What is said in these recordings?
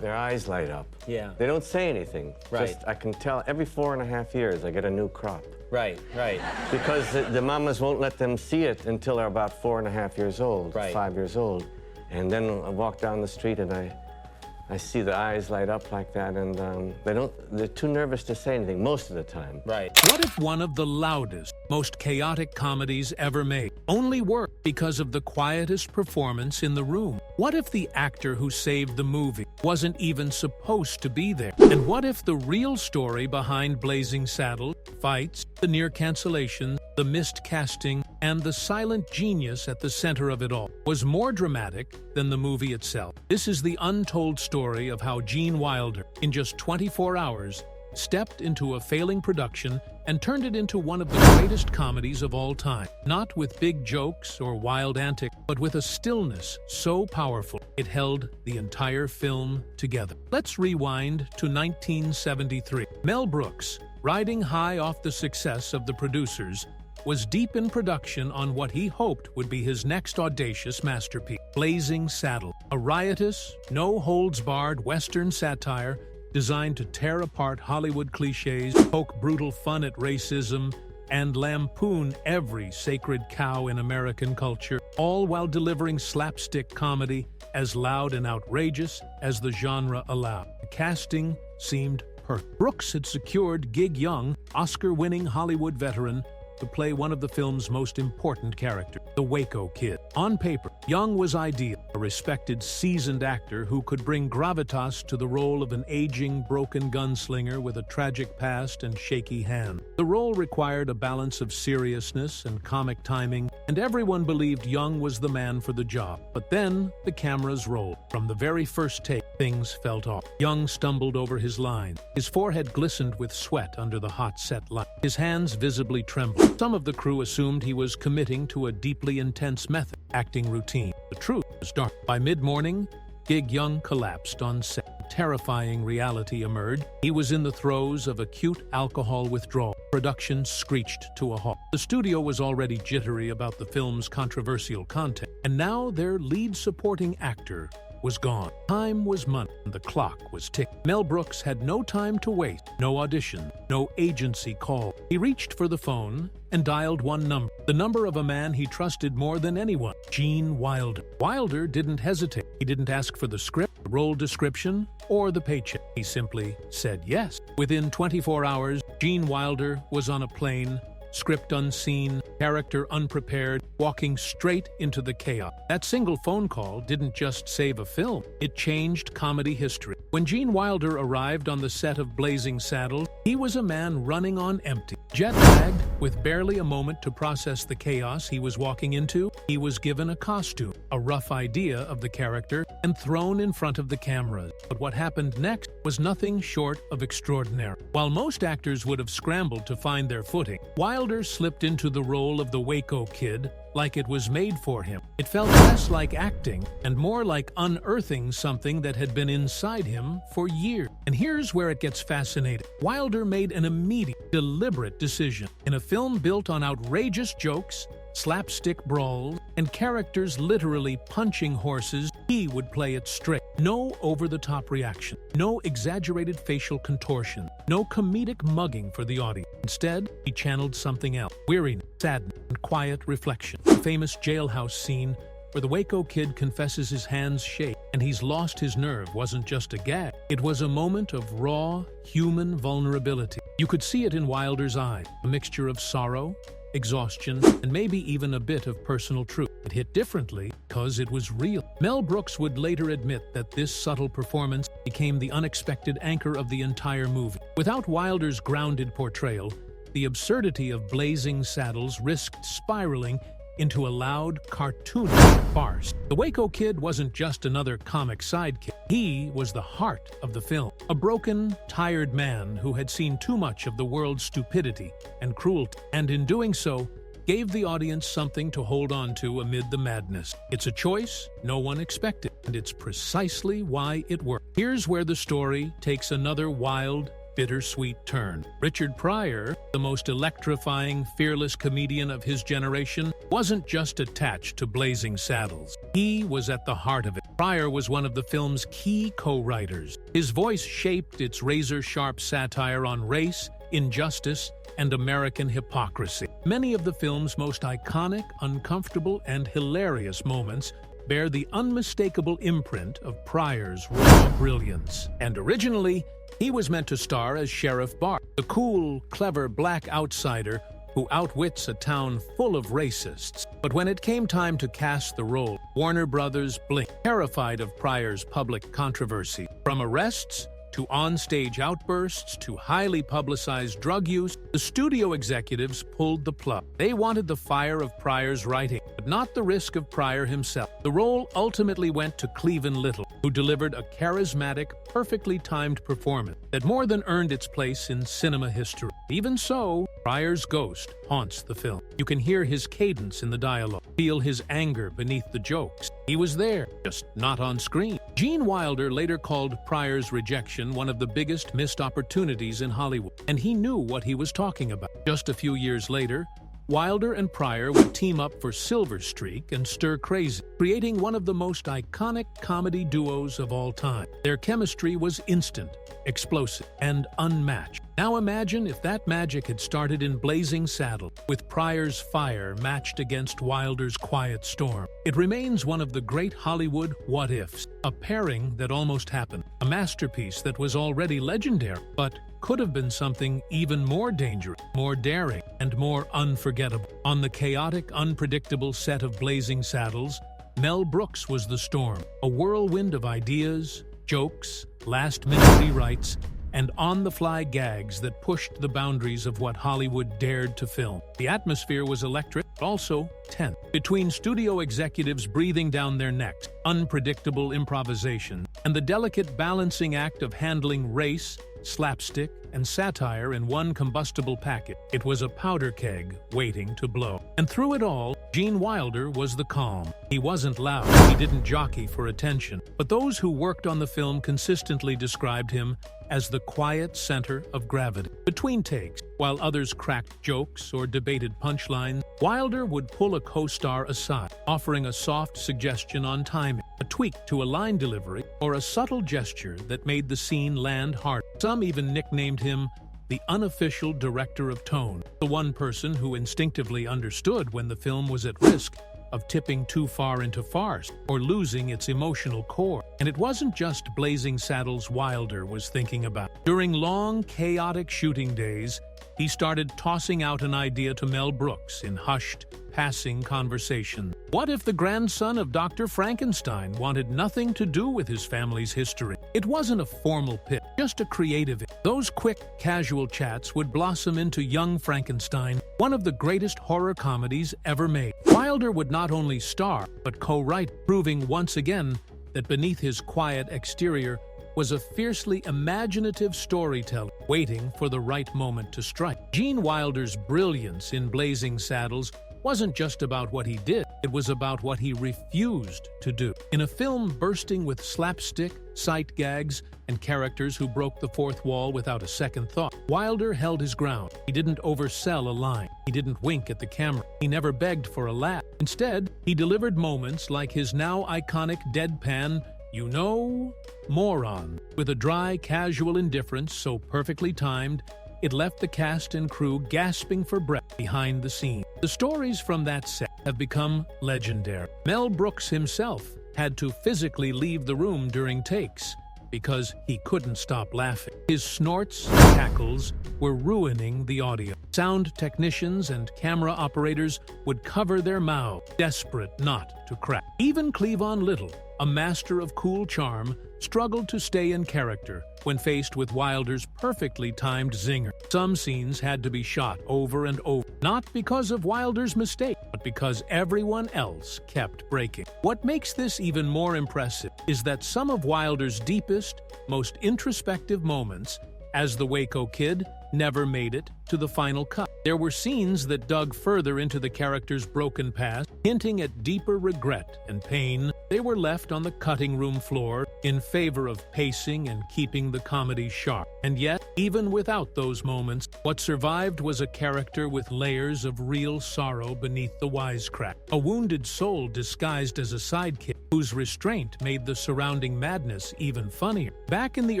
Their eyes light up. Yeah. They don't say anything. Right. Just, I can tell every 4.5 years I get a new crop. Right, right. Because the mamas won't let them see it until they're about 4.5 years old, Right. 5 years old. And then I walk down the street and I see the eyes light up like that, and they're too nervous to say anything most of the time. Right. What if one of the loudest, most chaotic comedies ever made only worked because of the quietest performance in the room? What if the actor who saved the movie wasn't even supposed to be there? And what if the real story behind Blazing Saddles, fights, the near cancellation, the missed casting, and the silent genius at the center of it all was more dramatic than the movie itself? This is the untold story of how Gene Wilder, in just 24 hours, stepped into a failing production and turned it into one of the greatest comedies of all time. Not with big jokes or wild antics, but with a stillness so powerful it held the entire film together. Let's rewind to 1973. Mel Brooks, riding high off the success of The Producers, was deep in production on what he hoped would be his next audacious masterpiece, Blazing Saddles, a riotous, no-holds-barred Western satire designed to tear apart Hollywood cliches, poke brutal fun at racism, and lampoon every sacred cow in American culture, all while delivering slapstick comedy as loud and outrageous as the genre allowed. The casting seemed perfect. Brooks had secured Gig Young, Oscar-winning Hollywood veteran, to play one of the film's most important characters, the Waco Kid. On paper, Young was ideal, a respected, seasoned actor who could bring gravitas to the role of an aging, broken gunslinger with a tragic past and shaky hand. The role required a balance of seriousness and comic timing, and everyone believed Young was the man for the job. But then, the cameras rolled. From the very first take, things felt off. Young stumbled over his lines. His forehead glistened with sweat under the hot set light. His hands visibly trembled. Some of the crew assumed he was committing to a deeply intense method, acting routine. The truth was dark. By mid-morning, Gig Young collapsed on set. Terrifying reality emerged. He was in the throes of acute alcohol withdrawal. Production screeched to a halt. The studio was already jittery about the film's controversial content, and now their lead supporting actor was gone. Time was money, and the clock was ticking. Mel Brooks had no time to waste, no audition, no agency call. He reached for the phone and dialed one number, the number of a man he trusted more than anyone, Gene Wilder. Wilder didn't hesitate. He didn't ask for the script, the role description, or the paycheck. He simply said yes. Within 24 hours, Gene Wilder was on a plane, script unseen, character unprepared, walking straight into the chaos. That single phone call didn't just save a film, it changed comedy history. When Gene Wilder arrived on the set of Blazing Saddles, he was a man running on empty. Jet-lagged, with barely a moment to process the chaos he was walking into, he was given a costume, a rough idea of the character, and thrown in front of the cameras. But what happened next was nothing short of extraordinary. While most actors would have scrambled to find their footing, Wilder slipped into the role of the Waco Kid like it was made for him. It felt less like acting and more like unearthing something that had been inside him for years. And here's where it gets fascinating. Wilder made an immediate, deliberate decision. In a film built on outrageous jokes, slapstick brawls, and characters literally punching horses, he would play it straight. No over-the-top reaction, no exaggerated facial contortion, no comedic mugging for the audience. Instead, he channeled something else: weariness, sadness, and quiet reflection. The famous jailhouse scene where the Waco Kid confesses his hands shake and he's lost his nerve wasn't just a gag. It was a moment of raw, human vulnerability. You could see it in Wilder's eyes, a mixture of sorrow, exhaustion, and maybe even a bit of personal truth. It hit differently because it was real. Mel Brooks would later admit that this subtle performance became the unexpected anchor of the entire movie. Without Wilder's grounded portrayal, the absurdity of Blazing Saddles risked spiraling into a loud, cartoonish farce. The Waco Kid wasn't just another comic sidekick. He was the heart of the film. A broken, tired man who had seen too much of the world's stupidity and cruelty, and in doing so, gave the audience something to hold on to amid the madness. It's a choice no one expected, and it's precisely why it worked. Here's where the story takes another wild, bittersweet turn. Richard Pryor, the most electrifying, fearless comedian of his generation, wasn't just attached to Blazing Saddles. He was at the heart of it. Pryor was one of the film's key co-writers. His voice shaped its razor-sharp satire on race, injustice, and American hypocrisy. Many of the film's most iconic, uncomfortable, and hilarious moments bear the unmistakable imprint of Pryor's raw brilliance. And originally, he was meant to star as Sheriff Bart, the cool, clever black outsider who outwits a town full of racists. But when it came time to cast the role, Warner Brothers blinked, terrified of Pryor's public controversy. From arrests to on-stage outbursts to highly publicized drug use, the studio executives pulled the plug. They wanted the fire of Pryor's writing, but not the risk of Pryor himself. The role ultimately went to Cleavon Little, who delivered a charismatic, perfectly timed performance that more than earned its place in cinema history. Even so, Pryor's ghost haunts the film. You can hear his cadence in the dialogue, feel his anger beneath the jokes. He was there, just not on screen. Gene Wilder later called Pryor's rejection one of the biggest missed opportunities in Hollywood, and he knew what he was talking about. Just a few years later, Wilder and Pryor would team up for Silver Streak and Stir Crazy, creating one of the most iconic comedy duos of all time. Their chemistry was instant, explosive, and unmatched. Now imagine if that magic had started in Blazing Saddles, with Pryor's fire matched against Wilder's quiet storm. It remains one of the great Hollywood what-ifs, a pairing that almost happened, a masterpiece that was already legendary, but could have been something even more dangerous, more daring, and more unforgettable. On the chaotic, unpredictable set of Blazing Saddles, Mel Brooks was the storm, a whirlwind of ideas, jokes, last-minute rewrites, and on-the-fly gags that pushed the boundaries of what Hollywood dared to film. The atmosphere was electric, but also tense. Between studio executives breathing down their necks, unpredictable improvisation, and the delicate balancing act of handling race, slapstick, and satire in one combustible packet, it was a powder keg waiting to blow. And through it all, Gene Wilder was the calm. He wasn't loud, he didn't jockey for attention, but those who worked on the film consistently described him as the quiet center of gravity. Between takes, while others cracked jokes or debated punchlines, Wilder would pull a co-star aside, offering a soft suggestion on timing, a tweak to a line delivery, or a subtle gesture that made the scene land hard. Some even nicknamed him the unofficial director of tone, the one person who instinctively understood when the film was at risk of tipping too far into farce or losing its emotional core. And it wasn't just Blazing Saddles Wilder was thinking about. During long, chaotic shooting days, he started tossing out an idea to Mel Brooks in hushed, passing conversation. What if the grandson of Dr. Frankenstein wanted nothing to do with his family's history? It wasn't a formal pitch, just a creative. Those quick, casual chats would blossom into Young Frankenstein, one of the greatest horror comedies ever made. Wilder would not only star, but co-write, proving once again that beneath his quiet exterior was a fiercely imaginative storyteller waiting for the right moment to strike. Gene Wilder's brilliance in Blazing Saddles wasn't just about what he did, it was about what he refused to do. In a film bursting with slapstick, sight gags, and characters who broke the fourth wall without a second thought, Wilder held his ground. He didn't oversell a line. He didn't wink at the camera. He never begged for a laugh. Instead, he delivered moments like his now iconic deadpan, "You know, moron," with a dry, casual indifference so perfectly timed, it left the cast and crew gasping for breath behind the scenes. The stories from that set have become legendary. Mel Brooks himself had to physically leave the room during takes because he couldn't stop laughing. His snorts and cackles were ruining the audio. Sound technicians and camera operators would cover their mouths, desperate not to crack. Even Cleavon Little, a master of cool charm, struggled to stay in character when faced with Wilder's perfectly timed zinger. Some scenes had to be shot over and over, not because of Wilder's mistake, but because everyone else kept breaking. What makes this even more impressive is that some of Wilder's deepest, most introspective moments, as the Waco Kid, never made it to the final cut. There were scenes that dug further into the character's broken past, hinting at deeper regret and pain. They were left on the cutting room floor in favor of pacing and keeping the comedy sharp. And yet, even without those moments, what survived was a character with layers of real sorrow beneath the wisecrack. A wounded soul disguised as a sidekick, whose restraint made the surrounding madness even funnier. Back in the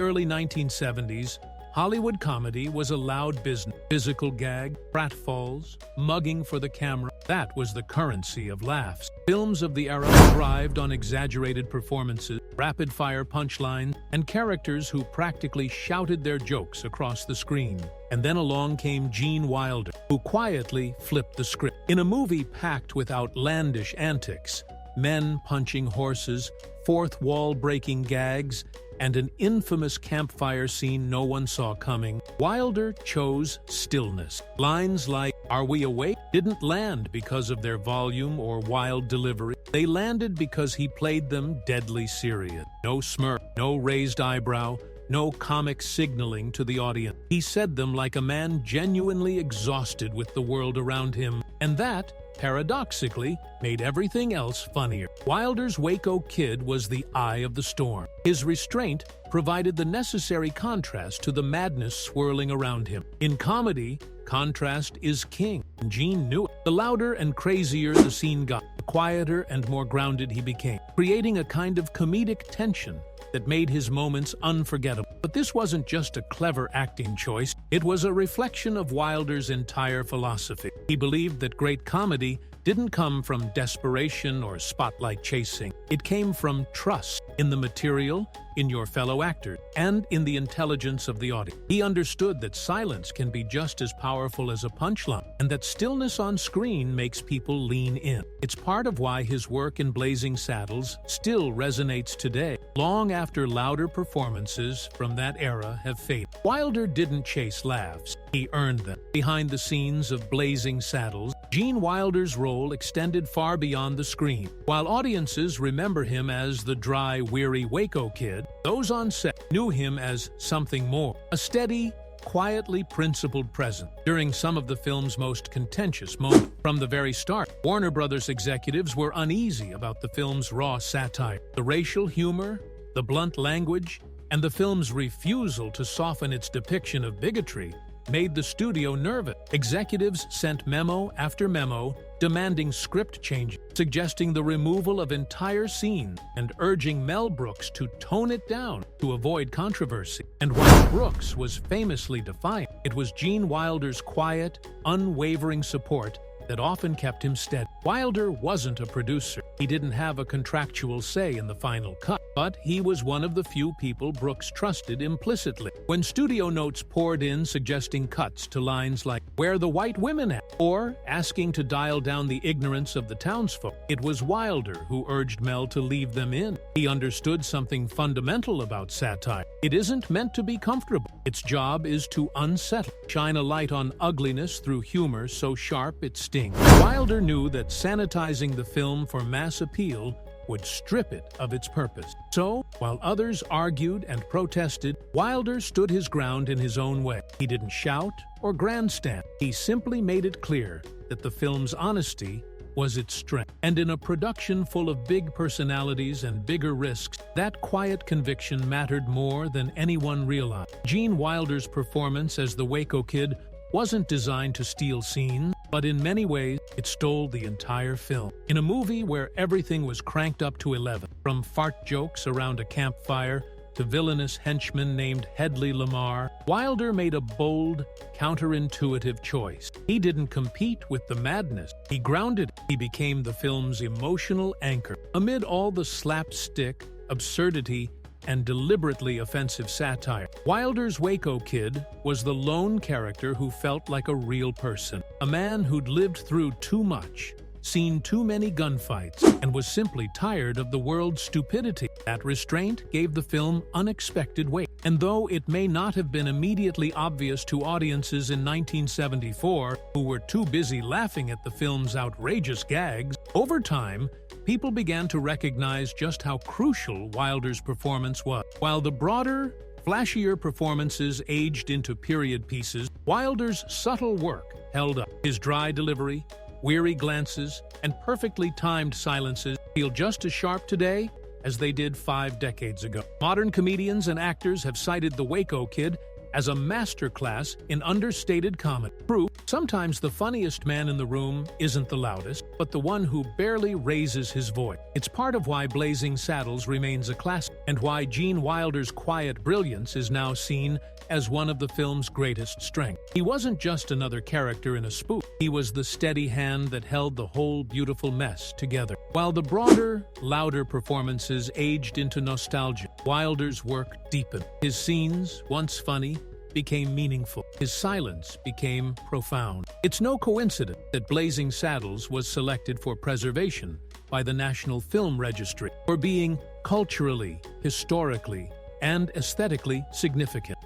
early 1970s, Hollywood comedy was a loud business. Physical gag, pratfalls, mugging for the camera, that was the currency of laughs. Films of the era thrived on exaggerated performances, rapid-fire punchlines, and characters who practically shouted their jokes across the screen. And then along came Gene Wilder, who quietly flipped the script. In a movie packed with outlandish antics, men punching horses, fourth wall-breaking gags, and an infamous campfire scene no one saw coming, Wilder chose stillness. Lines like, "Are we awake?" didn't land because of their volume or wild delivery. They landed because he played them deadly serious. No smirk, no raised eyebrow, no comic signaling to the audience. He said them like a man genuinely exhausted with the world around him, and that, paradoxically, made everything else funnier. Wilder's Waco Kid was the eye of the storm. His restraint provided the necessary contrast to the madness swirling around him. In comedy, contrast is king, and Gene knew it. The louder and crazier the scene got, the quieter and more grounded he became, creating a kind of comedic tension that made his moments unforgettable. But this wasn't just a clever acting choice, it was a reflection of Wilder's entire philosophy. He believed that great comedy didn't come from desperation or spotlight chasing. It came from trust in the material, in your fellow actors, and in the intelligence of the audience. He understood that silence can be just as powerful as a punchline, and that stillness on screen makes people lean in. It's part of why his work in Blazing Saddles still resonates today, long after louder performances from that era have faded. Wilder didn't chase laughs, he earned them. Behind the scenes of Blazing Saddles, Gene Wilder's role extended far beyond the screen. While audiences remember him as the dry, weary Waco Kid, those on set knew him as something more, a steady, quietly principled presence. During some of the film's most contentious moments, from the very start, Warner Brothers executives were uneasy about the film's raw satire. The racial humor, the blunt language, and the film's refusal to soften its depiction of bigotry made the studio nervous. Executives sent memo after memo demanding script changes, suggesting the removal of entire scenes, and urging Mel Brooks to tone it down to avoid controversy. And while Brooks was famously defiant, it was Gene Wilder's quiet, unwavering support that often kept him steady. Wilder wasn't a producer. He didn't have a contractual say in the final cut, but he was one of the few people Brooks trusted implicitly. When studio notes poured in suggesting cuts to lines like, "Where are the white women at?" or asking to dial down the ignorance of the townsfolk, it was Wilder who urged Mel to leave them in. He understood something fundamental about satire. It isn't meant to be comfortable. Its job is to unsettle, shine a light on ugliness through humor so sharp it stings. Wilder knew that sanitizing the film for mass appeal would strip it of its purpose. So, while others argued and protested, Wilder stood his ground in his own way. He didn't shout or grandstand. He simply made it clear that the film's honesty was its strength. And in a production full of big personalities and bigger risks, that quiet conviction mattered more than anyone realized. Gene Wilder's performance as the Waco Kid wasn't designed to steal scenes, but in many ways, it stole the entire film. In a movie where everything was cranked up to 11, from fart jokes around a campfire to villainous henchmen named Hedley Lamar, Wilder made a bold, counterintuitive choice. He didn't compete with the madness. He grounded it. He became the film's emotional anchor. Amid all the slapstick, absurdity, and deliberately offensive satire, Wilder's Waco Kid was the lone character who felt like a real person, a man who'd lived through too much, seen too many gunfights, and was simply tired of the world's stupidity. That restraint gave the film unexpected weight. And though it may not have been immediately obvious to audiences in 1974 who were too busy laughing at the film's outrageous gags, over time, people began to recognize just how crucial Wilder's performance was. While the broader, flashier performances aged into period pieces, Wilder's subtle work held up. His dry delivery, weary glances, and perfectly timed silences feel just as sharp today as they did 5 decades ago. Modern comedians and actors have cited the Waco Kid as a masterclass in understated comedy. True, sometimes the funniest man in the room isn't the loudest, but the one who barely raises his voice. It's part of why Blazing Saddles remains a classic, and why Gene Wilder's quiet brilliance is now seen as one of the film's greatest strengths. He wasn't just another character in a spoof. He was the steady hand that held the whole beautiful mess together. While the broader, louder performances aged into nostalgia, Wilder's work deepened. His scenes, once funny, became meaningful. His silence became profound. It's no coincidence that Blazing Saddles was selected for preservation by the National Film Registry for being culturally, historically, and aesthetically significant.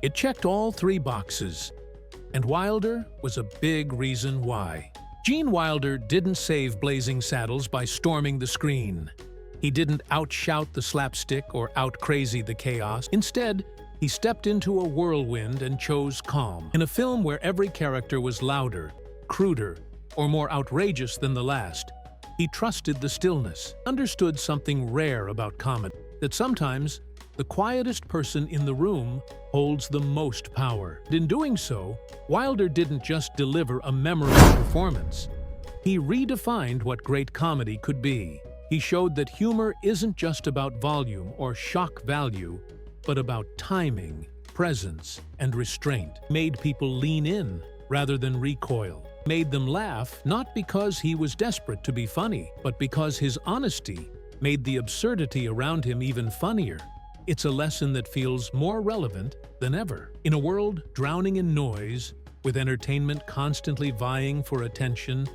It checked all 3 boxes, and Wilder was a big reason why. Gene Wilder didn't save Blazing Saddles by storming the screen. He didn't outshout the slapstick or out-crazy the chaos. Instead, he stepped into a whirlwind and chose calm. In a film where every character was louder, cruder, or more outrageous than the last, he trusted the stillness, understood something rare about comedy, that sometimes the quietest person in the room holds the most power. And in doing so, Wilder didn't just deliver a memorable performance. He redefined what great comedy could be. He showed that humor isn't just about volume or shock value, but about timing, presence, and restraint. Made people lean in rather than recoil. Made them laugh not because he was desperate to be funny, but because his honesty made the absurdity around him even funnier. It's a lesson that feels more relevant than ever. In a world drowning in noise, with entertainment constantly vying for attention,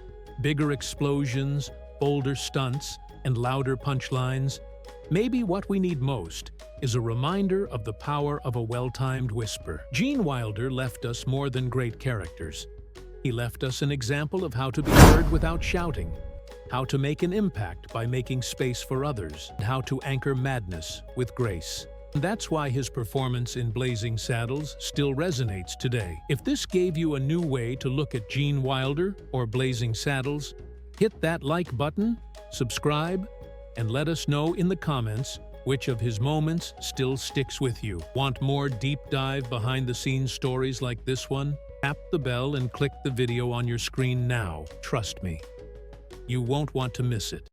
bigger explosions, bolder stunts, and louder punchlines, maybe what we need most is a reminder of the power of a well-timed whisper. Gene Wilder left us more than great characters. He left us an example of how to be heard without shouting, how to make an impact by making space for others, and how to anchor madness with grace. And that's why his performance in Blazing Saddles still resonates today. If this gave you a new way to look at Gene Wilder or Blazing Saddles, hit that like button, subscribe, and let us know in the comments which of his moments still sticks with you. Want more deep dive behind-the-scenes stories like this one? Tap the bell and click the video on your screen now. Trust me, you won't want to miss it.